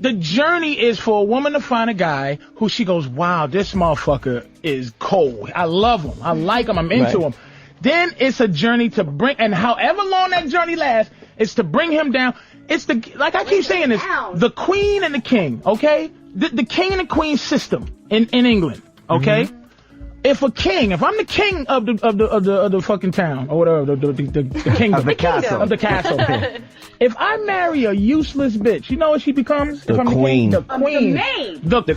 The journey is for a woman to find a guy who she goes, wow, this motherfucker is cold. I love him. I like him. I'm into him. Then it's a journey to bring, and however long that journey lasts, it's to bring him down. It's like I keep saying this, the queen and the king, okay? The king and the queen system in England, okay? Mm-hmm. If I'm the king of the fucking town or whatever, the kingdom, of the castle. If I marry a useless bitch, you know what she becomes? The queen. The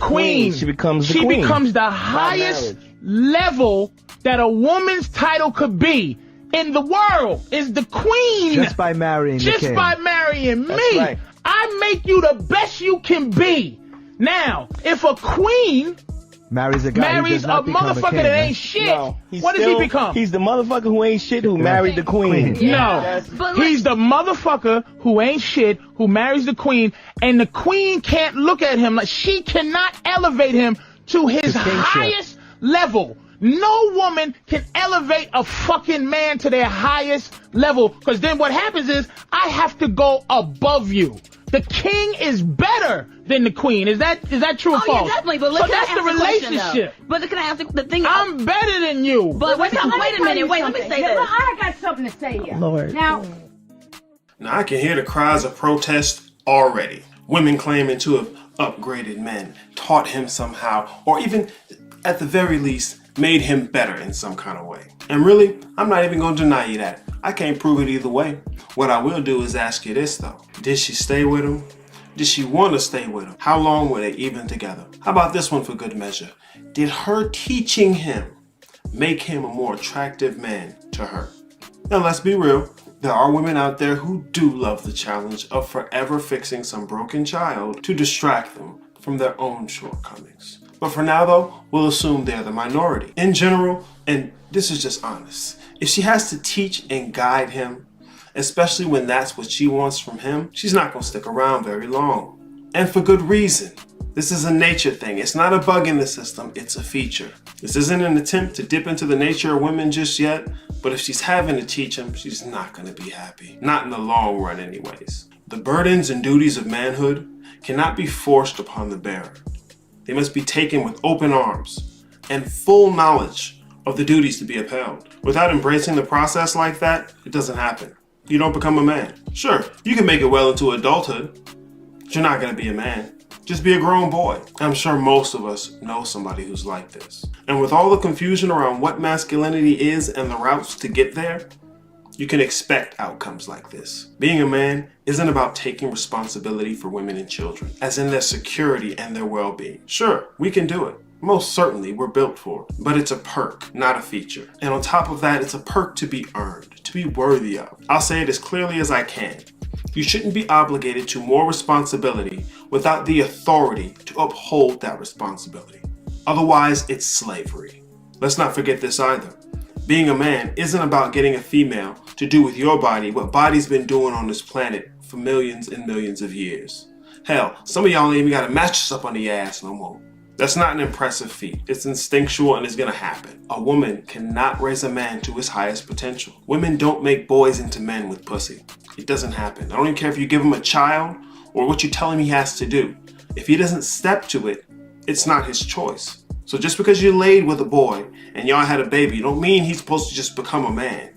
queen. She becomes the queen. She becomes the highest level that a woman's title could be in the world is the queen. Just by marrying the king. Just by marrying me. Right. I make you the best you can be. Now, if a queen marries a guy marries a motherfucker that ain't shit, what does he become? He's the motherfucker who ain't shit who married the queen. No, he's the motherfucker who ain't shit who marries the queen, and the queen can't look at him like she cannot elevate him to his highest level. No woman can elevate a fucking man to their highest level, because then what happens is I have to go above you. The king is better than the queen. Is that true or false? Yeah, definitely. But so that's the relationship. But can I ask the thing? I'm better than you. But wait a minute. Wait, let me say this. I got something to say here. Lord. Now I can hear the cries of protest already. Women claiming to have upgraded men, taught him somehow, or even, at the very least, made him better in some kind of way. And really, I'm not even going to deny you that. I can't prove it either way. What I will do is ask you this though. Did she stay with him? Did she want to stay with him? How long were they even together? How about this one for good measure? Did her teaching him make him a more attractive man to her? Now let's be real. There are women out there who do love the challenge of forever fixing some broken child to distract them from their own shortcomings. But for now though, we'll assume they're the minority. In general, and this is just honest, if she has to teach and guide him, especially when that's what she wants from him, she's not gonna stick around very long. And for good reason. This is a nature thing. It's not a bug in the system, it's a feature. This isn't an attempt to dip into the nature of women just yet, but if she's having to teach him, she's not gonna be happy. Not in the long run anyways. The burdens and duties of manhood cannot be forced upon the bearer. They must be taken with open arms and full knowledge of the duties to be upheld. Without embracing the process like that, it doesn't happen. You don't become a man. Sure, you can make it well into adulthood, but you're not gonna be a man. Just be a grown boy. I'm sure most of us know somebody who's like this. And with all the confusion around what masculinity is and the routes to get there, you can expect outcomes like this. Being a man isn't about taking responsibility for women and children, as in their security and their well-being. Sure, we can do it. Most certainly, we're built for it. But it's a perk, not a feature. And on top of that, it's a perk to be earned, to be worthy of. I'll say it as clearly as I can. You shouldn't be obligated to more responsibility without the authority to uphold that responsibility. Otherwise, it's slavery. Let's not forget this either. Being a man isn't about getting a female to do with your body what body's been doing on this planet for millions and millions of years. Hell, some of y'all ain't even got a mattress up on the ass no more. That's not an impressive feat. It's instinctual and it's gonna happen. A woman cannot raise a man to his highest potential. Women don't make boys into men with pussy. It doesn't happen. I don't even care if you give him a child or what you tell him he has to do. If he doesn't step to it, it's not his choice. So just because you laid with a boy and y'all had a baby, don't mean he's supposed to just become a man.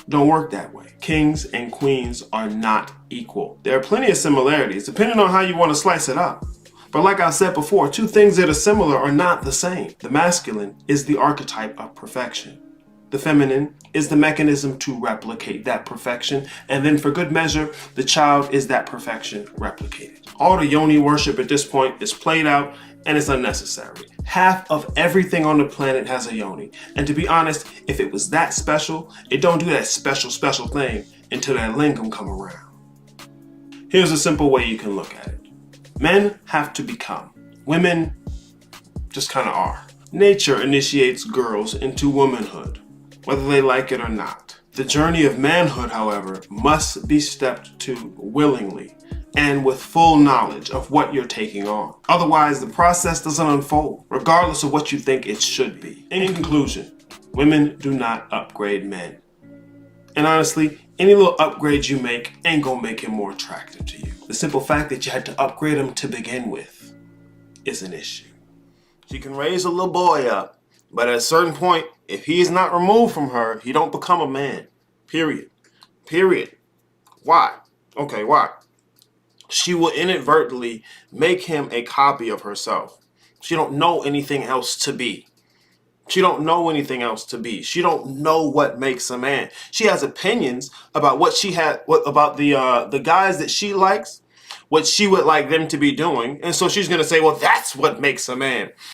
Don't work that way. Kings and queens are not equal. There are plenty of similarities, depending on how you want to slice it up. But like I said before, two things that are similar are not the same. The masculine is the archetype of perfection. The feminine is the mechanism to replicate that perfection, and then for good measure, the child is that perfection replicated. All the yoni worship at this point is played out and it's unnecessary. Half of everything on the planet has a yoni, and to be honest, if it was that special, it don't do that special thing until that lingam come around. Here's a simple way you can look at it. Men have to become. Women just kind of are. Nature initiates girls into womanhood, whether they like it or not. The journey of manhood, however, must be stepped to willingly and with full knowledge of what you're taking on. Otherwise, the process doesn't unfold, regardless of what you think it should be. In conclusion, women do not upgrade men. And honestly, any little upgrade you make ain't gonna make him more attractive to you. The simple fact that you had to upgrade him to begin with is an issue. She can raise a little boy up, but at a certain point, if he is not removed from her, he don't become a man. Period. Period. Why? Okay, why? She will inadvertently make him a copy of herself. She don't know anything else to be. She don't know anything else to be. She don't know what makes a man. She has opinions about about the guys that she likes, what she would like them to be doing, and so she's gonna say, well, that's what makes a man.